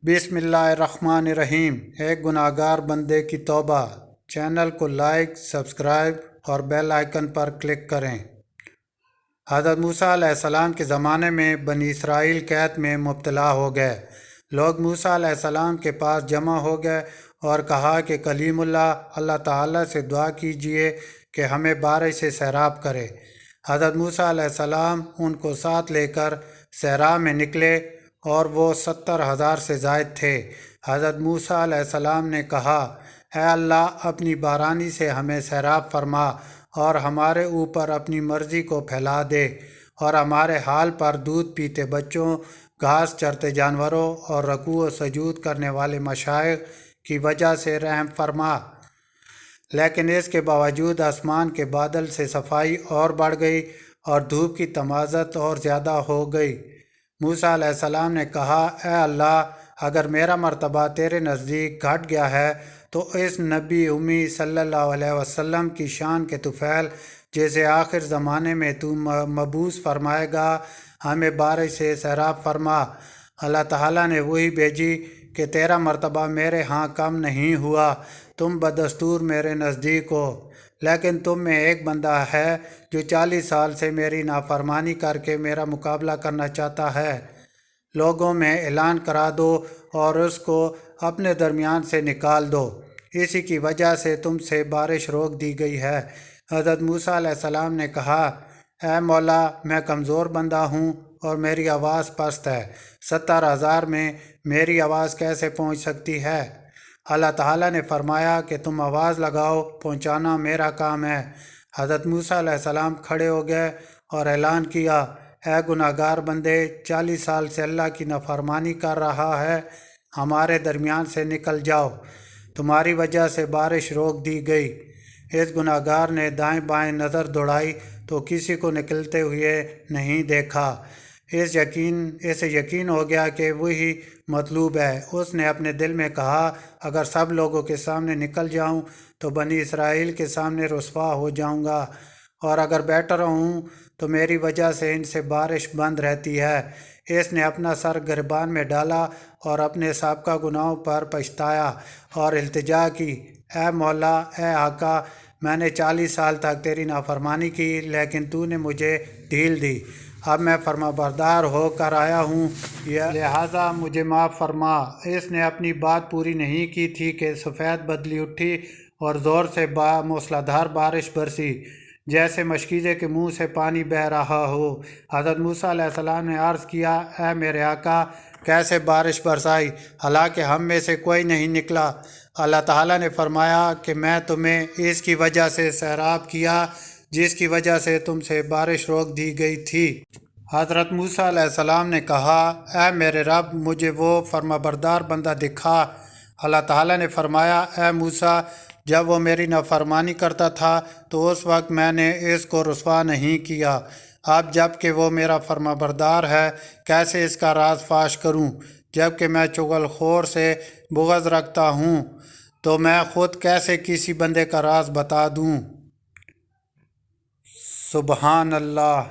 बिस्मिल्लाहिर्रहमानिर्रहीम। एक गुनाहगार बंदे की तौबा। चैनल को लाइक, सब्सक्राइब और बेल आइकन पर क्लिक करें। हज़रत मूसा अलैहिस्सलाम के ज़माने में बनी इसराइल कैद में मुब्तला हो गए। लोग मूसा अलैहिस्सलाम के पास जमा हो गए और कहा कि कलीमुल्लाह अल्लाह ताला से दुआ कीजिए कि हमें बारिश से सैराब करे। हज़रत मूसा अलैहिस्सलाम उनको साथ लेकर सहरा में निकले और वो 70,000 से ज़ायद थे। हज़रत मूसा अलैहिस्सलाम ने कहा, ऐ अल्लाह, अपनी बारानी से हमें सैराब फरमा और हमारे ऊपर अपनी मर्ज़ी को फैला दे और हमारे हाल पर दूध पीते बच्चों, घास चरते जानवरों और रकू व सजूद करने वाले मशाइख की वजह से रहम फरमा। लेकिन इसके बावजूद आसमान के बादल से सफाई और बढ़ गई और धूप की तमाज़त और ज़्यादा हो गई। मूसा अलैहिस्सलाम ने कहा, ऐ अल्लाह, अगर मेरा मर्तबा तेरे नज़दीक घट गया है तो इस नबी उम्मी सल्लल्लाहु अलैहि वसल्लम की शान के तुफ़ैल जैसे आखिर ज़माने में तू मबूस फरमाएगा, हमें बारिश से सैराब फरमा। अल्लाह ताला ने वही भेजी कि तेरा मर्तबा मेरे हाँ कम नहीं हुआ, तुम बदस्तूर मेरे नज़दीक हो। लेकिन तुम में एक बंदा है जो 40 साल से मेरी नाफरमानी करके मेरा मुकाबला करना चाहता है। लोगों में ऐलान करा दो और उसको अपने दरमियान से निकाल दो। इसी की वजह से तुमसे बारिश रोक दी गई है। हज़रत मूसा अलैहिस्सलाम ने कहा, ऐ मौला, मैं कमज़ोर बंदा हूँ और मेरी आवाज़ पस्त है। 70,000 में मेरी आवाज़ कैसे पहुँच सकती है? अल्लाह ताला ने फरमाया कि तुम आवाज़ लगाओ, पहुँचाना मेरा काम है। हज़रत मूसा अलैहिस्सलाम खड़े हो गए और ऐलान किया, ऐ गुनाहगार बंदे, 40 साल से अल्लाह की नाफरमानी कर रहा है, हमारे दरमियान से निकल जाओ, तुम्हारी वजह से बारिश रोक दी गई। इस गुनाहगार ने दाएं बाएं नज़र दौड़ाई तो किसी को निकलते हुए नहीं देखा। इसे यकीन हो गया कि वही मतलूब है। उसने अपने दिल में कहा, अगर सब लोगों के सामने निकल जाऊं तो बनी इसराइल के सामने रुस्वा हो जाऊंगा, और अगर बैठा रहूं तो मेरी वजह से इनसे बारिश बंद रहती है। इसने अपना सर गिरबान में डाला और अपने साबका गुनाहों पर पछताया और इल्तिजा की, ऐ मौला, ऐ आका, मैंने 40 साल तक तेरी नाफरमानी की, लेकिन तूने मुझे ढील दी। अब मैं फरमाबरदार होकर आया हूँ, लिहाजा मुझे माफ़ फरमा। इसने अपनी बात पूरी नहीं की थी कि सफ़ेद बदली उठी और ज़ोर से मूसलाधार बारिश बरसी, जैसे मशकीज़े के मुंह से पानी बह रहा हो। हज़रत मूसा अलैहिस्सलाम ने अर्ज़ किया, ऐ मेरे आका, कैसे बारिश बरसाई, हालांकि हम में से कोई नहीं निकला। अल्लाह ताला ने फरमाया कि मैं तुम्हें इसकी वजह से सैराब किया जिसकी वजह से तुमसे बारिश रोक दी गई थी। हज़रत मूसा अलैहिस्सलाम ने कहा, ऐ मेरे रब, मुझे वो फरमाबरदार बंदा दिखा। अल्लाह ताला ने फरमाया, ऐ मूसा, जब वो मेरी नाफरमानी करता था तो उस वक्त मैंने इसको रुस्वा नहीं किया। अब जब कि वो मेरा फरमाबरदार है, कैसे इसका राज फाश करूं? जबकि मैं चुगलखोर से बुग़्ज़ रखता हूं, तो मैं ख़ुद कैसे किसी बंदे का राज बता दूं? सुबहान अल्लाह।